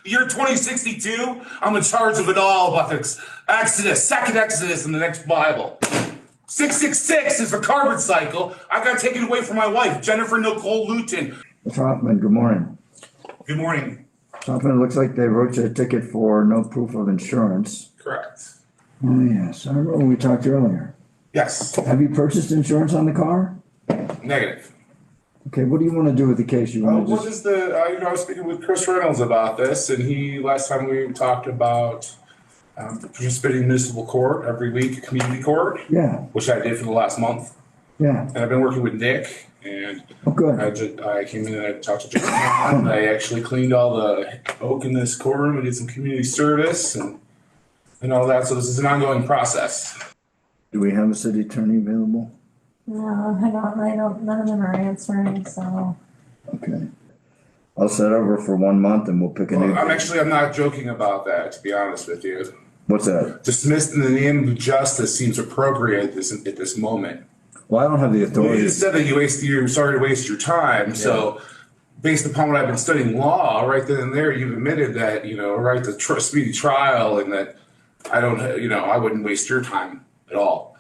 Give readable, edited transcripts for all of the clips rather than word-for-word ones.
year 2062, I'm in charge of it all about the Exodus, second Exodus in the next Bible. 666 is the carbon cycle. I got taken away from my wife, Jennifer Nicole Luton. Mr. Hoffman, good morning. Good morning. Mr. Hoffman, it looks like they wrote you a ticket for no proof of insurance. Correct. Oh, yes. I remember when we talked earlier. Yes. Have you purchased insurance on the car? Negative. Okay, what do you want to do with the case? You want to What is the, I was speaking with Chris Reynolds about this, and last time we talked about participating in municipal court every week, community court. Yeah. Which I did for the last month. Yeah. And I've been working with Nick, and good. I came in and I talked to Judge Khan. I actually cleaned all the oak in this courtroom and did some community service and all that. So this is an ongoing process. Do we have a city attorney available? No, I don't, none of them are answering, so. Okay. I'll set over for 1 month and we'll pick a new. I'm not joking about that, to be honest with you. What's that? Dismissed in the name of justice seems appropriate at this moment. Well, I don't have the authority. Well, you just said that you're sorry to waste your time. Yeah. So based upon what I've been studying law, right then and there, you've admitted that, right, the speedy trial, and that I wouldn't waste your time at all.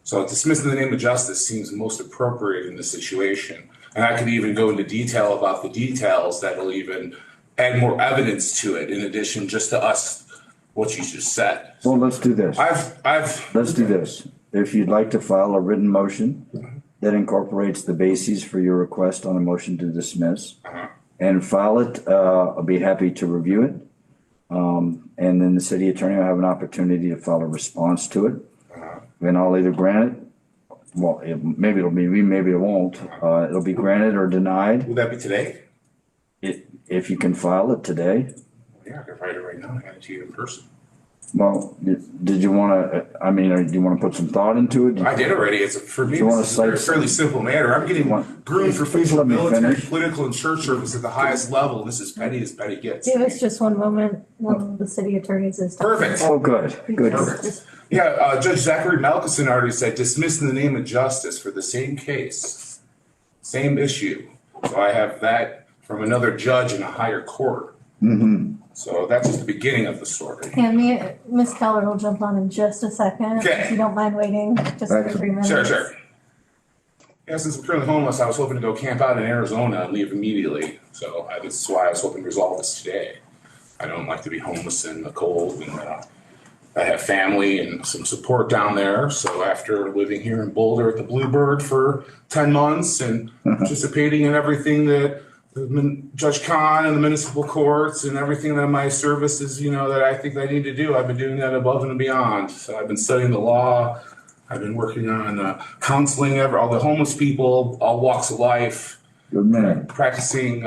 So dismissed in the name of justice seems most appropriate in this situation. And I could even go into detail about the details that will even add more evidence to it, in addition just to us, what you just said. Well, let's do this. Let's do this. If you'd like to file a written motion that incorporates the bases for your request on a motion to dismiss, and file it, I'll be happy to review it. And then the city attorney will have an opportunity to file a response to it. And I'll either grant it, well, maybe it'll be me, maybe it won't. It'll be granted or denied. Will that be today? If you can file it today. Yeah, I can write it right now and hand it to you in person. Well, did you want to, do you want to put some thought into it? I did already. For me, it's a fairly simple matter. I'm getting groomed for future military, political, and church service at the highest level. This is petty as petty gets. Give us just 1 moment while the city attorneys is talking. Perfect. Oh, good. Perfect. Yeah, Judge Zachary Melkison already said dismissed in the name of justice for the same case, same issue. So I have that from another judge in a higher court. So that's just the beginning of the story. And Miss Keller will jump on in just a second. Okay. If you don't mind waiting just for 3 minutes. Sure. Yeah, since I'm currently homeless, I was hoping to go camp out in Arizona and leave immediately. So this is why I was hoping to resolve this today. I don't like to be homeless in the cold, and I have family and some support down there. So after living here in Boulder at the Bluebird for 10 months and participating in everything that Judge Khan and the municipal courts and everything that my services, that I think I need to do, I've been doing that above and beyond. So I've been studying the law. I've been working on counseling all the homeless people, all walks of life. Good man. Practicing,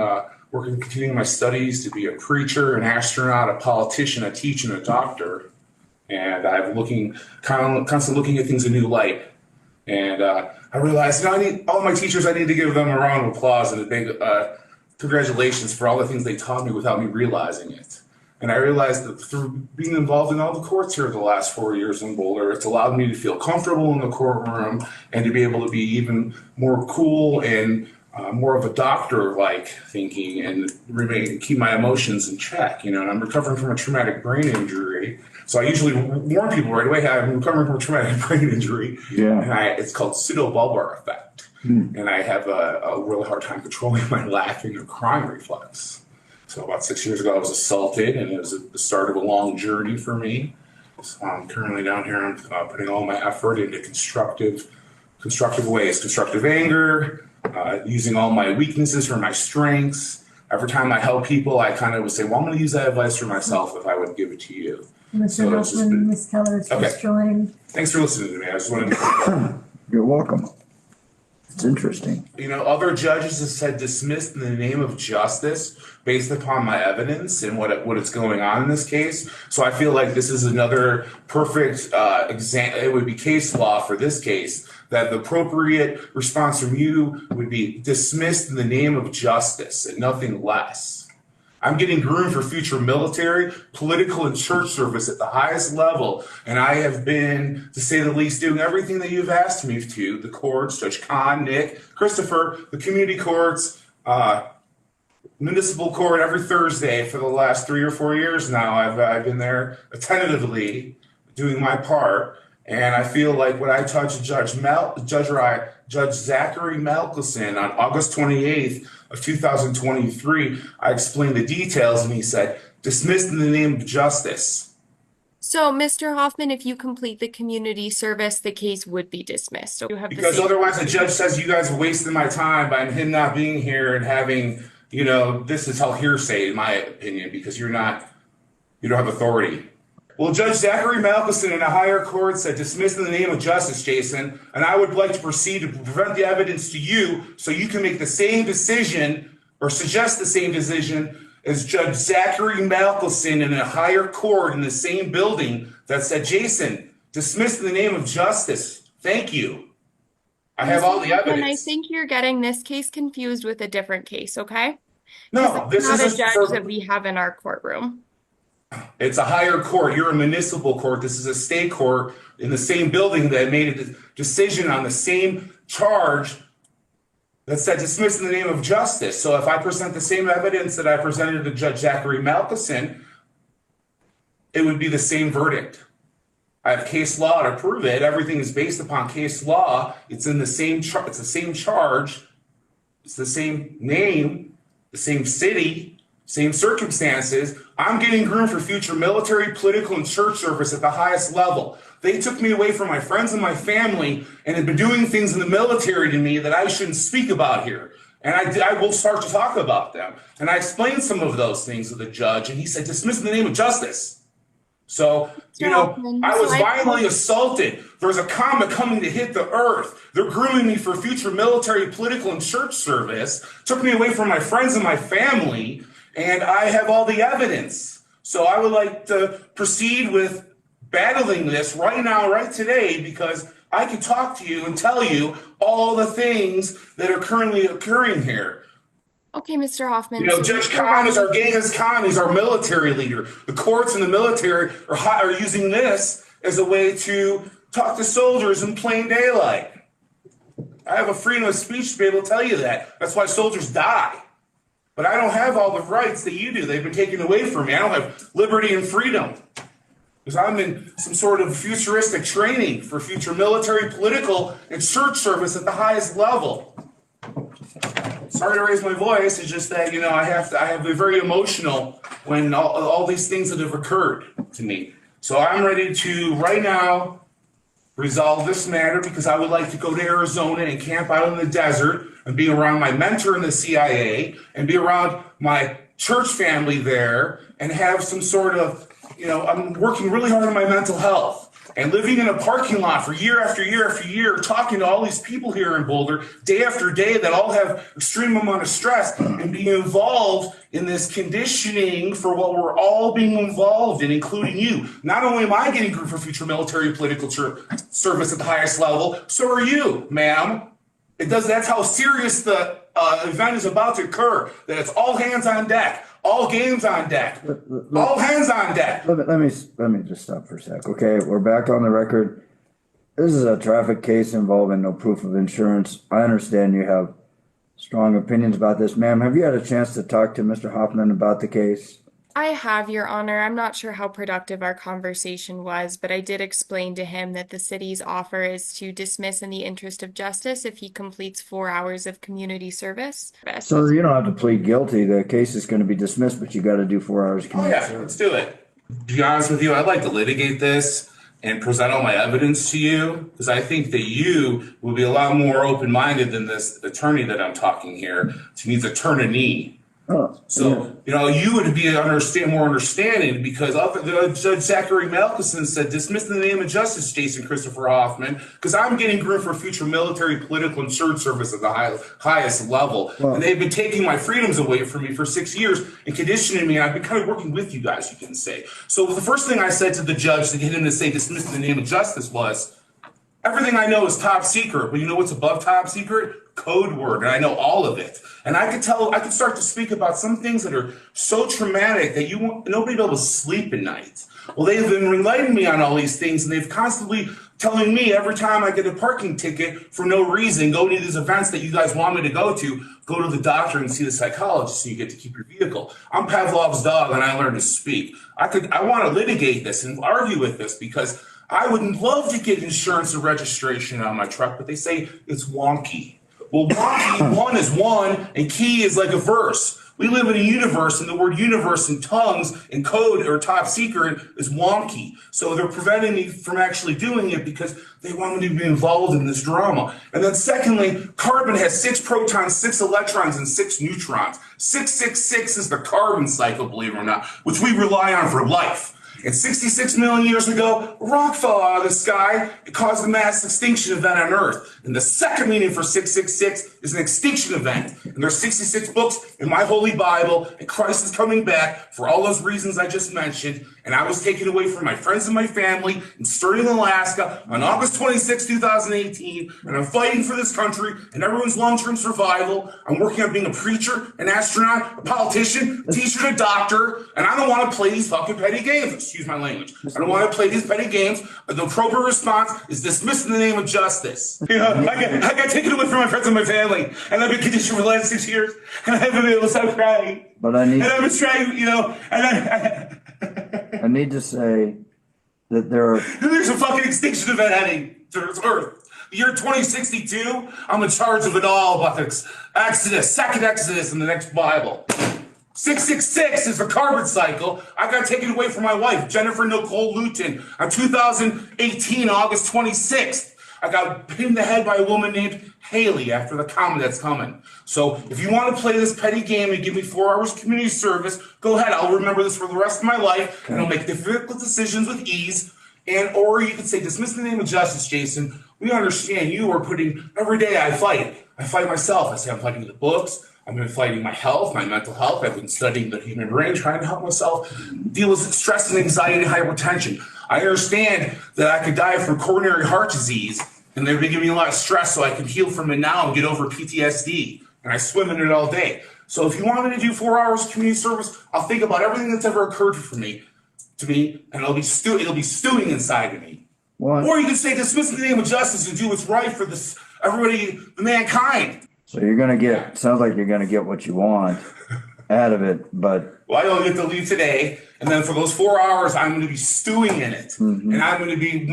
continuing my studies to be a preacher, an astronaut, a politician, a teacher, and a doctor. And I'm constantly looking at things in a new light. And I realized, I need all my teachers, I need to give them a round of applause and a big congratulations for all the things they taught me without me realizing it. And I realized that through being involved in all the courts here the last 4 years in Boulder, it's allowed me to feel comfortable in the courtroom and to be able to be even more cool and more of a doctor-like thinking and keep my emotions in check. And I'm recovering from a traumatic brain injury. So I usually warn people right away, I'm recovering from a traumatic brain injury. Yeah. And it's called pseudobulbar effect. And I have a really hard time controlling my laughing or crying reflex. So about 6 years ago, I was assaulted, and it was the start of a long journey for me. So I'm currently down here, I'm putting all my effort into constructive ways, constructive anger, using all my weaknesses for my strengths. Every time I help people, I kind of would say, well, I'm going to use that advice for myself if I would give it to you. Mr. Hoffman, Ms. Keller has just joined. Thanks for listening to me. I just wanted to. You're welcome. It's interesting. Other judges have said dismissed in the name of justice based upon my evidence and what is going on in this case. So I feel like this is another perfect example. It would be case law for this case, that the appropriate response from you would be dismissed in the name of justice and nothing less. I'm getting groomed for future military, political, and church service at the highest level. And I have been, to say the least, doing everything that you've asked me to. The courts, Judge Khan, Nick, Christopher, the community courts, municipal court every Thursday for the last 3 or 4 years now. I've been there attentively doing my part, and I feel like when I talked to Judge Zachary Malcolson on August 28th of 2023, I explained the details, and he said, dismissed in the name of justice. So, Mr. Hoffman, if you complete the community service, the case would be dismissed. So you have Because otherwise the judge says you guys are wasting my time by him not being here and having, this is all hearsay in my opinion, because you don't have authority. Well, Judge Zachary Malcolson in a higher court said dismissed in the name of justice, Jason, and I would like to proceed to present the evidence to you so you can make the same decision or suggest the same decision as Judge Zachary Malcolson in a higher court in the same building that said, Jason, dismissed in the name of justice. Thank you. I have all the evidence. And I think you're getting this case confused with a different case, okay? No, this not is a judge that we have in our courtroom. It's a higher court. You're a municipal court. This is a state court in the same building that made a decision on the same charge that said dismissed in the name of justice. So if I present the same evidence that I presented to Judge Zachary Malcolson, it would be the same verdict. I have case law to prove it. Everything is based upon case law. It's in the same it's the same charge. It's the same name, the same city, same circumstances. I'm getting groomed for future military, political, and church service at the highest level. They took me away from my friends and my family and have been doing things in the military to me that I shouldn't speak about here. And I will start to talk about them. And I explained some of those things to the judge, and he said, dismiss in the name of justice. So, I was violently assaulted. There's a comet coming to hit the earth. They're grooming me for future military, political, and church service, took me away from my friends and my family, and I have all the evidence. So I would like to proceed with battling this right now, right today, because I can talk to you and tell you all the things that are currently occurring here. Okay, Mr. Hoffman. Judge Khan is our military leader. The courts and the military are using this as a way to talk to soldiers in plain daylight. I have a freedom of speech to be able to tell you that. That's why soldiers die. But I don't have all the rights that you do. They've been taken away from me. I don't have liberty and freedom. Because I'm in some sort of futuristic training for future military, political, and church service at the highest level. Sorry to raise my voice. It's just that, I have been very emotional when all these things that have occurred to me. So I'm ready to, right now, resolve this matter because I would like to go to Arizona and camp out in the desert and be around my mentor in the CIA and be around my church family there and have some sort of, I'm working really hard on my mental health and living in a parking lot for year after year after year, talking to all these people here in Boulder day after day that all have extreme amount of stress and being involved in this conditioning for what we're all being involved in, including you. Not only am I getting groomed for future military political service at the highest level, so are you, ma'am. That's how serious the event is about to occur, that it's all hands on deck. All games on deck. All hands on deck. Let me just stop for a sec. Okay, we're back on the record. This is a traffic case involving no proof of insurance. I understand you have strong opinions about this. Ma'am, have you had a chance to talk to Mr. Hoffman about the case? I have, Your Honor. I'm not sure how productive our conversation was, but I did explain to him that the city's offer is to dismiss in the interest of justice if he completes 4 hours of community service. So you don't have to plead guilty. The case is going to be dismissed, but you got to do 4 hours of community service. Let's do it. To be honest with you, I'd like to litigate this and present all my evidence to you because I think that you will be a lot more open-minded than this attorney that I'm talking here. She needs to turn a knee. So, you would be more understanding because Judge Zachary Malcolson said, dismiss in the name of justice, Jason Christopher Hoffman, because I'm getting groomed for future military, political, and church service at the highest level. And they've been taking my freedoms away from me for 6 years and conditioning me. I've been kind of working with you guys, you can say. So the first thing I said to the judge to get him to say dismiss in the name of justice was, everything I know is top secret, but you know what's above top secret? code word, and I know all of it. And I could start to speak about some things that are so traumatic that nobody will be able to sleep at night. Well, they've been enlightening me on all these things, and they've constantly telling me every time I get a parking ticket for no reason, go to these events that you guys want me to, go to the doctor and see the psychologist so you get to keep your vehicle. I'm Pavlov's dog, and I learned to speak. I want to litigate this and argue with this because I would love to get insurance or registration on my truck, but they say it's wonky. Well, wonky, one is one, and key is like a verse. We live in a universe, and the word universe in tongues and code or top secret is wonky. So they're preventing me from actually doing it because they want me to be involved in this drama. And then secondly, carbon has 6 protons, 6 electrons, and 6 neutrons. 666 is the carbon cycle, believe it or not, which we rely on for life. And 66 million years ago, a rock fell out of the sky. It caused a mass extinction event on Earth. And the second meaning for 666 is an extinction event. And there's 66 books in my Holy Bible, and Christ is coming back for all those reasons I just mentioned. And I was taken away from my friends and my family in Stirling, Alaska on August 26, 2018. And I'm fighting for this country and everyone's long-term survival. I'm working on being a preacher, an astronaut, a politician, a teacher, a doctor. And I don't want to play these fucking petty games. Excuse my language. I don't want to play these petty games. The appropriate response is dismissed in the name of justice. You know, I got taken away from my friends and my family. And I've been conditioned for the last 6 years. And I haven't been able to stop crying. But I need. And I've been trying, you know, and I need to say that there's a fucking extinction event heading to Earth. The year 2062, I'm in charge of it all about the Exodus, second Exodus in the next Bible. 666 is the carbon cycle. I got taken away from my wife, Jennifer Nicole Luton, on 2018, August 26th. I got hit in the head by a woman named Haley after the comet that's coming. So if you want to play this petty game and give me 4 hours community service, go ahead. I'll remember this for the rest of my life, and I'll make difficult decisions with ease. Or you could say, dismiss in the name of justice, Jason. We understand you are putting, every day I fight. I fight myself. I say I'm fighting the books. I've been fighting my health, my mental health. I've been studying the human brain, trying to help myself deal with stress and anxiety and hypertension. I understand that I could die from coronary heart disease, and they've been giving me a lot of stress so I can heal from it now and get over PTSD. And I swim in it all day. So if you want me to do 4 hours community service, I'll think about everything that's ever occurred to me, and it'll be stewing inside of me. What? Or you can say, dismiss in the name of justice and do what's right for this everybody, the mankind. So you're gonna get. Sounds like you're gonna get what you want out of it, but. Well, I don't get to leave today, and then for those 4 hours, I'm going to be stewing in it, and I'm going to be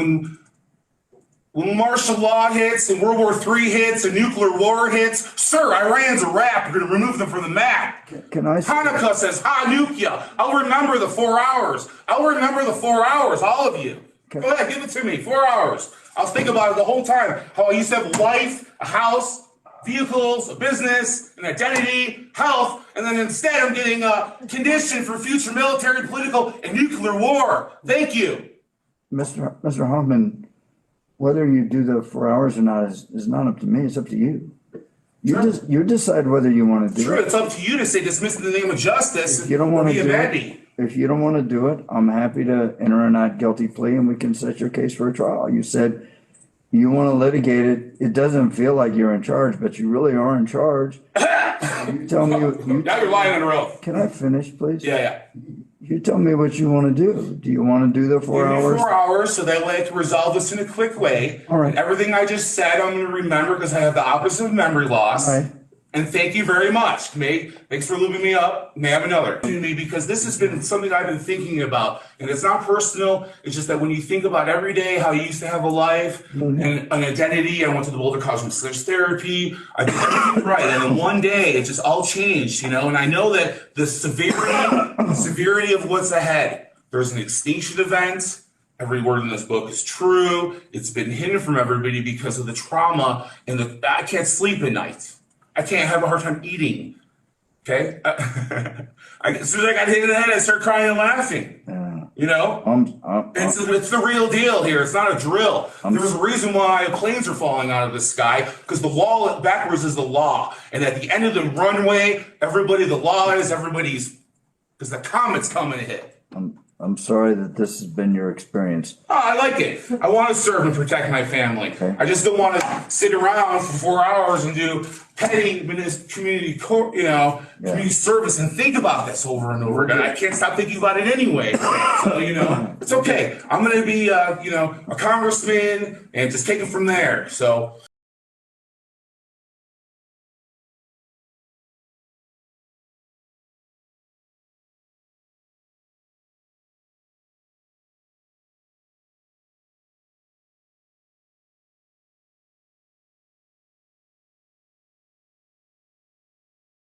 when martial law hits and World War III hits and nuclear war hits. Sir, Iran's a wrap. We're going to remove them from the map. Can I? Hanukkah says Hanukkah. I'll remember the 4 hours. I'll remember the 4 hours. All of you. Go ahead, give it to me. 4 hours. I'll think about it the whole time. How I used to have a wife, a house, vehicles, a business, an identity, health, and then instead I'm getting conditioned for future military, political, and nuclear war. Thank you. Mr. Hoffman, whether you do the 4 hours or not is not up to me. It's up to you. You decide whether you want to do it. Sure, it's up to you to say dismiss in the name of justice. If you don't want to do it, if you don't want to do it, I'm happy to enter a not guilty plea and we can set your case for a trial. You said you want to litigate it. It doesn't feel like you're in charge, but you really are in charge. You tell me. Now you're lying on the oath. Can I finish, please? Yeah. You tell me what you want to do. Do you want to do the 4 hours? 4 hours, so that way I can resolve this in a quick way. All right. And everything I just said, I'm going to remember because I have the opposite of memory loss. All right. And thank you very much. Thanks for looping me up. May I have another to me, because this has been something I've been thinking about, and it's not personal. It's just that when you think about every day how you used to have a life and an identity. I went to the Boulder College of Massage Therapy. I did everything right, and then one day it just all changed, And I know that the severity of what's ahead. There's an extinction event. Every word in this book is true. It's been hidden from everybody because of the trauma, and I can't sleep at night. I can't have a hard time eating. Okay? As soon as I got hit in the head, I start crying and laughing. It's the real deal here. It's not a drill. There's a reason why planes are falling out of the sky, because the wall backwards is the law. And at the end of the runway, the law is everybody's, because the comet's coming to hit. I'm sorry that this has been your experience. Oh, I like it. I want to serve and protect my family. Okay. I just don't want to sit around for 4 hours and do petty community service and think about this over and over again. I can't stop thinking about it anyway. So, it's okay. I'm going to be, a congressman and just take it from there. So